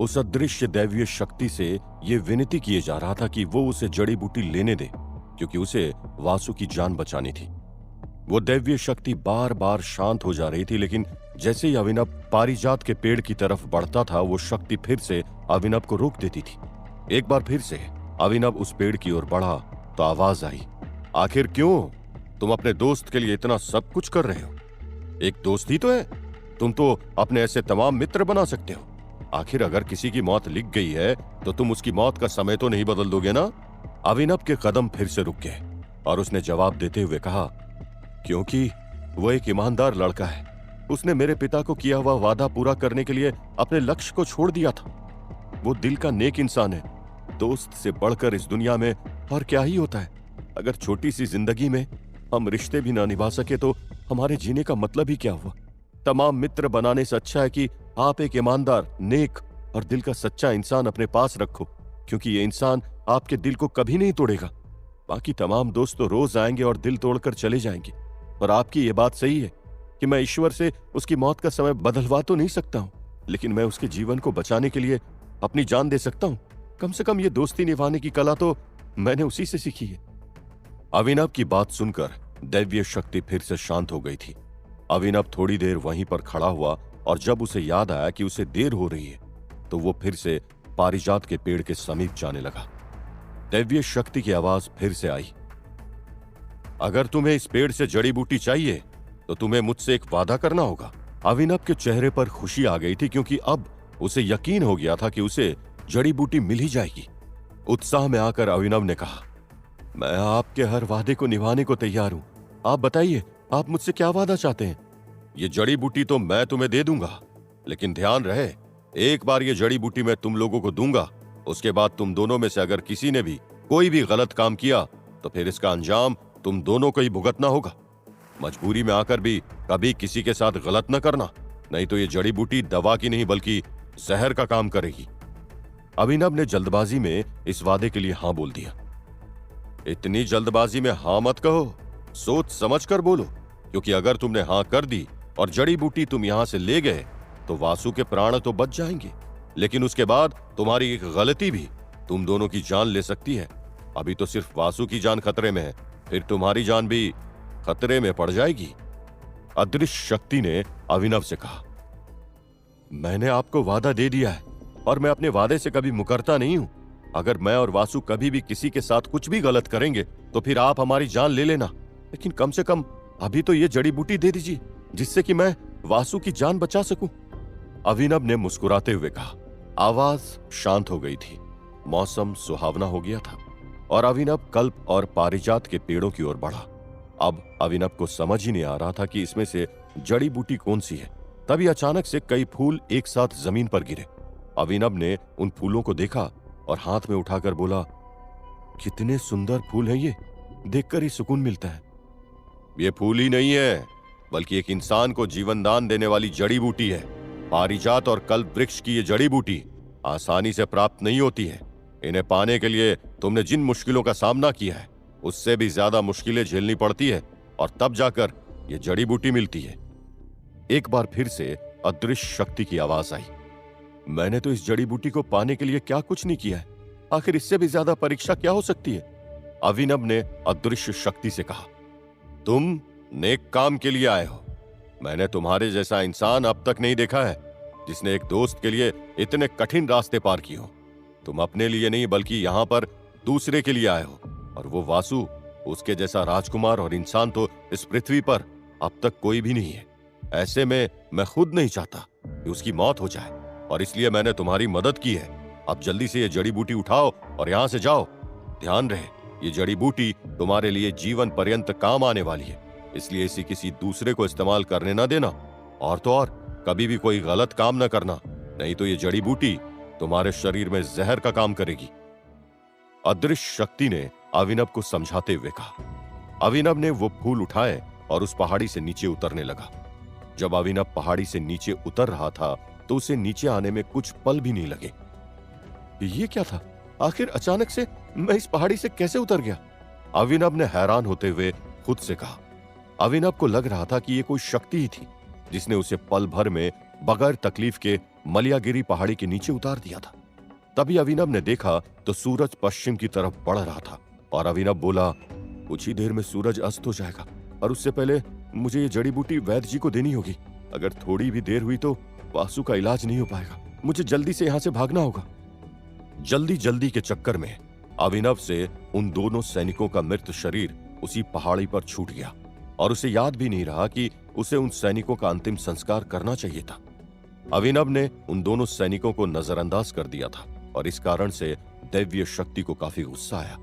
उस अदृश्य दैवीय शक्ति से ये विनती किए जा रहा था कि वो उसे जड़ी बूटी लेने दे, क्योंकि उसे वासु की जान बचानी थी। वो दैवीय शक्ति बार बार शांत हो जा रही थी, लेकिन जैसे ही अभिनव पारिजात के पेड़ की तरफ बढ़ता था, वो शक्ति फिर से अभिनव को रोक देती थी। एक बार फिर से अभिनव उस पेड़ की ओर बढ़ा तो आवाज आई, आखिर क्यों? तुम अपने दोस्त के लिए इतना सब कुछ कर रहे हो। एक दोस्त ही तो है, तुम तो अपने ऐसे तमाम मित्र बना सकते हो। आखिर अगर किसी की मौत लिख गई है तो तुम उसकी मौत का समय तो नहीं बदल दोगे ना? अभिनव के कदम फिर से रुक गए और उसने जवाब देते हुए कहा, क्योंकि वो एक ईमानदार लड़का है। उसने मेरे पिता को किया हुआ वादा पूरा करने के लिए अपने लक्ष्य को छोड़ दिया था। वो दिल का नेक इंसान है। दोस्त से बढ़कर इस दुनिया में और क्या ही होता है। अगर छोटी सी जिंदगी में हम रिश्ते भी ना निभा सके तो हमारे जीने का मतलब ही क्या हुआ? तमाम मित्र बनाने से अच्छा है कि आप एक ईमानदार, नेक और दिल का सच्चा इंसान अपने पास रखो, क्योंकि ये इंसान आपके दिल को कभी नहीं तोड़ेगा। बाकी तमाम दोस्त तो रोज आएंगे और दिल तोड़कर चले जाएंगे, पर आपकी ये बात सही है कि मैं ईश्वर से उसकी मौत का समय बदलवा तो नहीं सकता हूं, लेकिन मैं उसके जीवन को बचाने के लिए अपनी जान दे सकता हूं। कम से कम ये दोस्ती निभाने की कला तो मैंने उसी से सीखी है। अभिनव की बात सुनकर दैवीय शक्ति फिर से शांत हो गई थी। अभिनव थोड़ी देर वहीं पर खड़ा हुआ और जब उसे याद आया कि उसे देर हो रही है तो वो फिर से पारिजात के पेड़ के समीप जाने लगा। दैवीय शक्ति की आवाज फिर से आई, अगर तुम्हें इस पेड़ से जड़ी बूटी चाहिए तो तुम्हें मुझसे एक वादा करना होगा। अभिनव के चेहरे पर खुशी आ गई थी, क्योंकि अब उसे यकीन हो गया था कि उसे जड़ी बूटी मिल ही जाएगी। उत्साह में आकर अभिनव ने कहा, मैं आपके हर वादे को निभाने को तैयार हूं। आप बताइए, आप मुझसे क्या वादा चाहते हैं? ये जड़ी बूटी तो मैं तुम्हें दे दूंगा, लेकिन ध्यान रहे, एक बार ये जड़ी बूटी मैं तुम लोगों को दूंगा, उसके बाद तुम दोनों में से अगर किसी ने भी कोई भी गलत काम किया तो फिर इसका अंजाम तुम दोनों को ही भुगतना होगा। मजबूरी में आकर भी कभी किसी के साथ गलत न करना, नहीं तो ये जड़ी बूटी दवा की नहीं बल्कि जहर का काम करेगी। अभिनव ने जल्दबाजी में इस वादे के लिए हां बोल दिया। इतनी जल्दबाजी में हां मत कहो, सोच समझ कर बोलो, क्योंकि अगर तुमने हां कर दी और जड़ी बूटी तुम यहां से ले गए तो वासु के प्राण तो बच जाएंगे, लेकिन उसके बाद तुम्हारी एक गलती भी तुम दोनों की जान ले सकती है। अभी तो सिर्फ वासु की जान खतरे में है, फिर तुम्हारी जान भी खतरे में पड़ जाएगी। अदृश्य शक्ति ने अभिनव से कहा, मैंने आपको वादा दे दिया है और मैं अपने वादे से कभी मुकरता नहीं हूं। अगर मैं और वासु कभी भी किसी के साथ कुछ भी गलत करेंगे तो फिर आप हमारी जान ले लेना, लेकिन कम से कम अभी तो ये जड़ी बूटी दे दीजिए जिससे कि मैं वासु की जान बचा सकूं। अभिनव ने मुस्कुराते हुए कहा। आवाज शांत हो गई थी, मौसम सुहावना हो गया था और अभिनव कल्प और पारिजात के पेड़ों की ओर बढ़ा। अब अभिनव को समझ ही नहीं आ रहा था कि इसमें से जड़ी बूटी कौन सी है। तभी अचानक से कई फूल एक साथ जमीन पर गिरे। अभिनव ने उन फूलों को देखा और हाथ में उठाकर बोला, कितने सुंदर फूल हैं ये, देखकर ही सुकून मिलता है। ये फूल ही नहीं है, बल्कि एक इंसान को जीवन दान देने वाली जड़ी बूटी है। पारिजात और कल्प वृक्ष की ये जड़ी बूटी आसानी से प्राप्त नहीं होती है। इन्हें पाने के लिए तुमने जिन मुश्किलों का सामना किया है उससे भी ज्यादा मुश्किलें झेलनी पड़ती है और तब जाकर ये जड़ी बूटी मिलती है। एक बार फिर से अदृश्य शक्ति की आवाज आई, मैंने तो इस जड़ी बूटी को पाने के लिए क्या कुछ नहीं किया है, आखिर इससे भी ज्यादा परीक्षा क्या हो सकती है? अभिनव ने अदृश्य शक्ति से कहा, तुम नेक काम के लिए आए हो। मैंने तुम्हारे जैसा इंसान अब तक नहीं देखा है जिसने एक दोस्त के लिए इतने कठिन रास्ते पार किए हो। तुम अपने लिए नहीं बल्कि यहाँ पर दूसरे के लिए आए हो, और वो वासु, उसके जैसा राजकुमार और इंसान तो इस पृथ्वी पर अब तक कोई भी नहीं है। ऐसे में मैं खुद नहीं चाहता कि उसकी मौत हो जाए, और इसलिए मैंने तुम्हारी मदद की है। अब जल्दी से ये जड़ी बूटी उठाओ और यहाँ से जाओ। ध्यान रहे, ये जड़ी बूटी तुम्हारे लिए जीवन पर्यंत काम आने वाली है, इसलिए इसी किसी दूसरे को इस्तेमाल करने ना देना, और तो और कभी भी कोई गलत काम न करना, नहीं तो ये जड़ी बूटी तुम्हारे शरीर में जहर का काम करेगी। अदृश्य शक्ति ने अभिनव को समझाते हुए कहा। अभिनव ने वो फूल उठाए और उस पहाड़ी से नीचे उतरने लगा। जब अभिनव पहाड़ी से नीचे उतर रहा था तो उसे नीचे आने में कुछ पल भी नहीं लगे। ये क्या था? आखिर अचानक से मैं इस पहाड़ी से कैसे उतर गया? अभिनव ने हैरान होते हुए खुद से कहा। अभिनव को लग रहा था कि ये कोई शक्ति ही थी जिसने उसे पल भर में बगैर तकलीफ के मलियागिरी पहाड़ी के नीचे उतार दिया था। तभी अभिनव ने देखा तो सूरज पश्चिम की तरफ बढ़ रहा था और अभिनव बोला, कुछ ही देर में सूरज अस्त हो जाएगा और उससे पहले मुझे ये जड़ी बूटी वैद्य जी को देनी होगी। अगर थोड़ी भी देर हुई तो वासु का इलाज नहीं हो पाएगा। मुझे जल्दी से यहां से भागना होगा। जल्दी जल्दी के चक्कर में अभिनव से उन दोनों सैनिकों का मृत शरीर उसी पहाड़ी पर छूट गया और उसे याद भी नहीं रहा कि उसे उन सैनिकों का अंतिम संस्कार करना चाहिए था। अभिनव ने उन दोनों सैनिकों को नजरअंदाज कर दिया था और इस कारण से दैवीय शक्ति को काफी गुस्सा आया,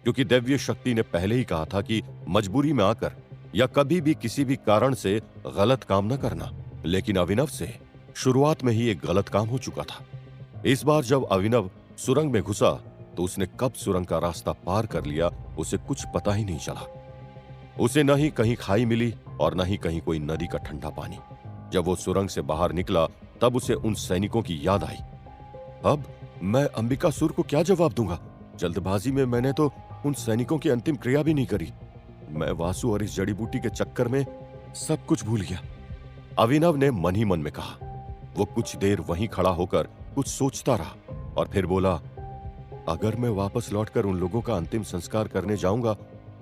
क्योंकि दैवीय शक्ति ने पहले ही कहा था कि मजबूरी में आकर या कभी भी किसी भी कारण से गलत काम न करना। लेकिन अभिनव से शुरुआत में ही एक गलत काम हो चुका था। इस बार जब अभिनव सुरंग में घुसा तो उसने कब सुरंग का रास्ता पार कर लिया उसे कुछ पता ही नहीं चला। उसे न ही कहीं खाई मिली और न ही कहीं कोई नदी का ठंडा पानी। जब वो सुरंग से बाहर निकला तब उसे उन सैनिकों की याद आई। अब मैं अंबिकासुर को क्या जवाब दूंगा? जल्दबाजी में मैंने तो उन सैनिकों की अंतिम क्रिया भी नहीं करी। मैं वासु और इस जड़ी बूटी के चक्कर में सब कुछ भूल गया, अभिनव ने मन ही मन में कहा। वो कुछ देर वहीं खड़ा होकर कुछ सोचता रहा और फिर बोला, अगर मैं वापस लौटकर उन लोगों का अंतिम संस्कार करने जाऊंगा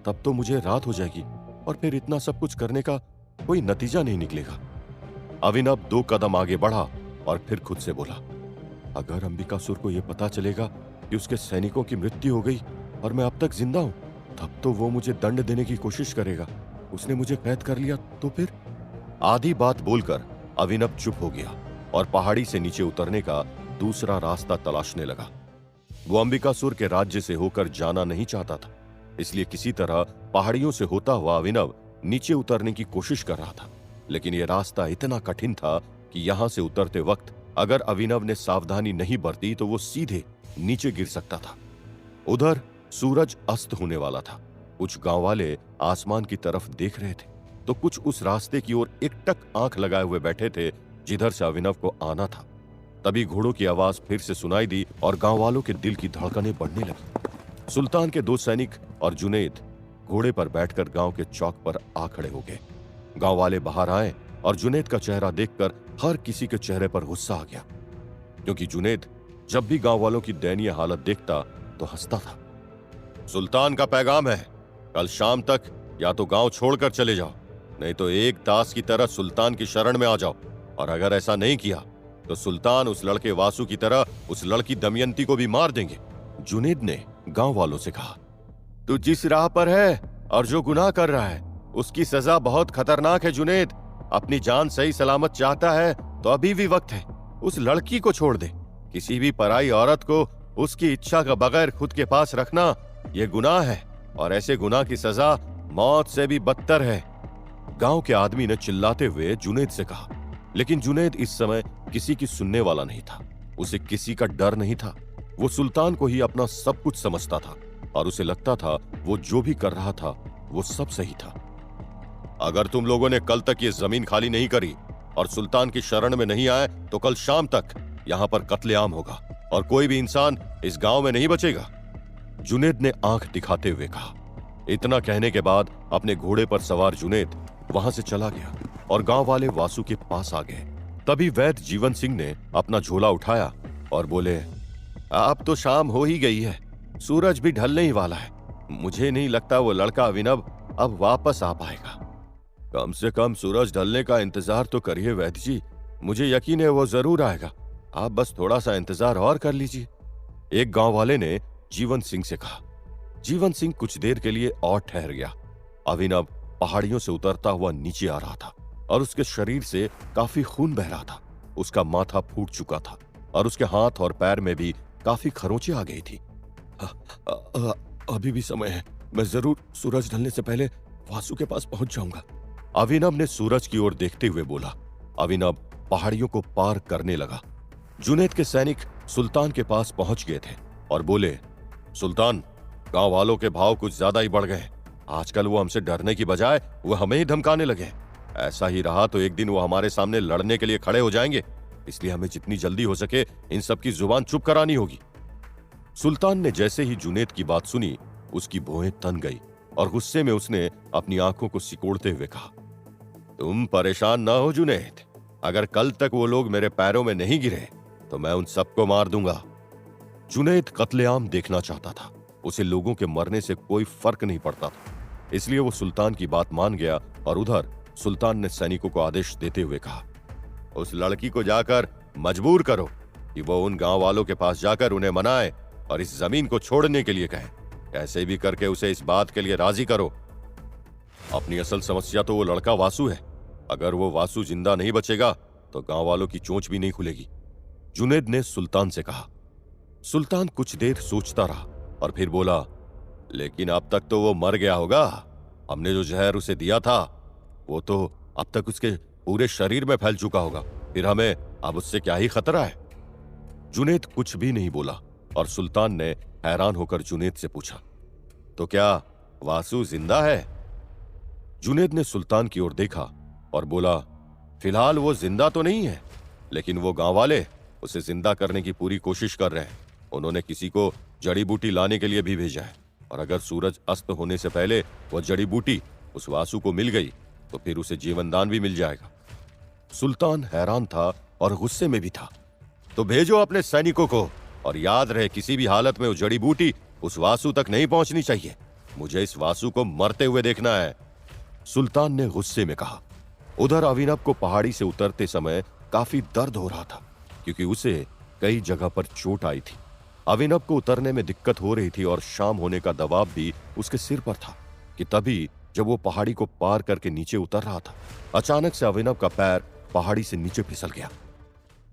तब तो मुझे रात हो जाएगी और फिर इतना सब कुछ करने का कोई नतीजा नहीं निकलेगा। अभिनव 2 कदम आगे बढ़ा और फिर खुद से बोला, अगर अंबिकासुर को यह पता चलेगा कि उसके सैनिकों की मृत्यु हो गई और मैं अब तक जिंदा हूं, तब तो वो मुझे दंड देने की कोशिश करेगा। उसने मुझे कैद कर लिया तो फिर? आधी बात बोलकर अभिनव चुप हो गया और पहाड़ी से नीचे उतरने का दूसरा रास्ता तलाशने लगा। वो अंबिकासुर के राज्य से होकर जाना नहीं चाहता था, इसलिए किसी तरह पहाड़ियों से होता हुआ अभिनव नीचे उतरने की कोशिश कर रहा था। लेकिन यह रास्ता इतना कठिन था कि यहां से उतरते वक्त अगर अभिनव ने सावधानी नहीं बरती तो वो सीधे नीचे गिर सकता था। उधर सूरज अस्त होने वाला था। कुछ गांव वाले आसमान की तरफ देख रहे थे तो कुछ उस रास्ते की ओर एकटक आंख लगाए हुए बैठे थे जिधर से अभिनव को आना था। तभी घोड़ों की आवाज फिर से सुनाई दी और गांव वालों के दिल की धड़कनें बढ़ने लगी। सुल्तान के 2 सैनिक और जुनैद घोड़े पर बैठकर गांव के चौक पर आ खड़े हो गए। गांव वाले बाहर आए और जुनैद का चेहरा देखकर हर किसी के चेहरे पर गुस्सा आ गया, क्योंकि जुनैद जब भी गांव वालों की दयनीय हालत देखता तो हंसता था। सुल्तान का पैगाम है, कल शाम तक या तो गांव छोड़कर चले जाओ, नहीं तो एक दास की तरह सुल्तान की शरण में आ जाओ, और अगर ऐसा नहीं किया तो सुल्तान उस लड़के वासु की तरह उस लड़की दमयंती को भी मार देंगे। जुनैद ने गांव वालों से कहा, तू जिस राह पर है और जो गुनाह कर रहा है उसकी सजा बहुत खतरनाक है। जुनैद अपनी जान सही सलामत चाहता है तो अभी भी वक्त है, उस लड़की को छोड़ दे। किसी भी पराई औरत को उसकी इच्छा का बगैर खुद के पास रखना यह गुनाह है और ऐसे गुनाह की सजा मौत से भी बदतर है। गांव के आदमी ने चिल्लाते हुए जुनैद से कहा, लेकिन जुनैद इस समय किसी की सुनने वाला नहीं था। उसे किसी का डर नहीं था। वो सुल्तान को ही अपना सब कुछ समझता था और उसे लगता था वो जो भी कर रहा था वो सब सही था। अगर तुम लोगों ने कल तक ये जमीन खाली नहीं करी और सुल्तान की शरण में नहीं आए तो कल शाम तक यहाँ पर कत्लेआम होगा और कोई भी इंसान इस गांव में नहीं बचेगा, जुनैद ने आंख दिखाते हुए कहा। इतना कहने के बाद अपने घोड़े पर सवार जुनैद वहां से चला गया और गांव वाले वासु के पास आ गए। तभी वैद्य जीवन सिंह ने अपना झोला उठाया और बोले, अब तो शाम हो ही गई है, सूरज भी ढलने ही वाला है। मुझे नहीं लगता वो लड़का अभिनव अब वापस आ पाएगा। कम से कम सूरज ढलने का इंतजार तो करिए वैद्य जी, मुझे यकीन है वो जरूर आएगा। आप बस थोड़ा सा इंतजार और कर लीजिए, एक गांव वाले ने जीवन सिंह से कहा। जीवन सिंह कुछ देर के लिए और ठहर गया। अभिनव पहाड़ियों से उतरता हुआ नीचे आ रहा था और उसके शरीर से काफी खून बह रहा था। उसका माथा फूट चुका था और उसके हाथ और पैर में भी काफी खरोंचें आ गई थी। अभी भी समय है, मैं जरूर सूरज ढलने से पहले वासु के पास पहुंच जाऊंगा, अभिनव ने सूरज की ओर देखते हुए बोला। अभिनव पहाड़ियों को पार करने लगा। जुनैद के सैनिक सुल्तान के पास पहुंच गए थे और बोले, सुल्तान, गांव वालों के भाव कुछ ज्यादा ही बढ़ गए। आजकल वो हमसे डरने की बजाय वो हमें ही धमकाने लगे। ऐसा ही रहा तो एक दिन वो हमारे सामने लड़ने के लिए खड़े हो जाएंगे, इसलिए हमें जितनी जल्दी हो सके इन सब की जुबान चुप करानी होगी। सुल्तान ने जैसे ही जुनैद की बात सुनी उसकी भौहें तन गई और गुस्से में उसने अपनी आंखों को सिकोड़ते हुए कहा, तुम परेशान ना हो जुनैद, अगर कल तक वो लोग मेरे पैरों में नहीं गिरे तो मैं उन सबको मार दूंगा। जुनैद कत्लेआम देखना चाहता था। उसे लोगों के मरने से कोई फर्क नहीं पड़ता था, इसलिए वो सुल्तान की बात मान गया। और उधर सुल्तान ने सैनिकों को आदेश देते हुए कहा, उस लड़की को जाकर मजबूर करो कि वो उन गांव वालों के पास जाकर उन्हें मनाए और इस जमीन को छोड़ने के लिए कहे। कैसे भी करके उसे इस बात के लिए राजी करो। अपनी असल समस्या तो वो लड़का वासु है। अगर वो वासु जिंदा नहीं बचेगा तो गांव वालों की चोंच भी नहीं खुलेगी। जुनैद ने सुल्तान से कहा। सुल्तान कुछ देर सोचता रहा और फिर बोला, लेकिन अब तक तो वो मर गया होगा। हमने जो जहर उसे दिया था वो तो अब तक उसके पूरे शरीर में फैल चुका होगा। फिर हमें अब उससे क्या ही खतरा है। जुनैद कुछ भी नहीं बोला और सुल्तान ने हैरान होकर जुनैद से पूछा, तो क्या वासु जिंदा है? जुनैद ने सुल्तान की ओर देखा और बोला, फिलहाल वो जिंदा तो नहीं है, लेकिन वो गांव वाले उसे जिंदा करने की पूरी कोशिश कर रहे हैं। उन्होंने किसी को जड़ी बूटी लाने के लिए भी भेजा है, और अगर सूरज अस्त होने से पहले वो जड़ी बूटी उस वासु को मिल गई तो फिर उसे जीवनदान भी मिल जाएगा। सुल्तान हैरान था और गुस्से में भी था। तो भेजो अपने सैनिकों को, और याद रहे किसी भी हालत में वो जड़ी बूटी उस वासु तक नहीं पहुंचनी चाहिए। मुझे इस वासु को मरते हुए देखना है, सुल्तान ने गुस्से में कहा। उधर अविनव को पहाड़ी से उतरते समय काफी दर्द हो रहा था, क्योंकि उसे कई जगह पर चोट आई थी। अविनव को उतरने में दिक्कत हो रही थी और शाम होने का दबाव भी उसके सिर पर था कि तभी जब वो पहाड़ी को पार करके नीचे उतर रहा था, अचानक से अविनव का पैर पहाड़ी से नीचे फिसल गया।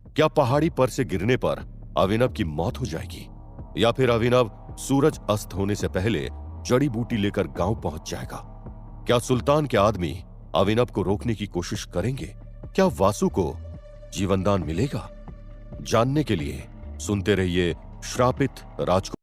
क्या पहाड़ी पर से गिरने पर अविनव की मौत हो जाएगी, या फिर अविनव सूरज अस्त होने से पहले जड़ी बूटी लेकर गांव पहुंच जाएगा? क्या सुल्तान के आदमी अविनव को रोकने की कोशिश करेंगे? क्या वासु को जीवनदान मिलेगा? जानने के लिए सुनते रहिए श्रापित राजकुमार।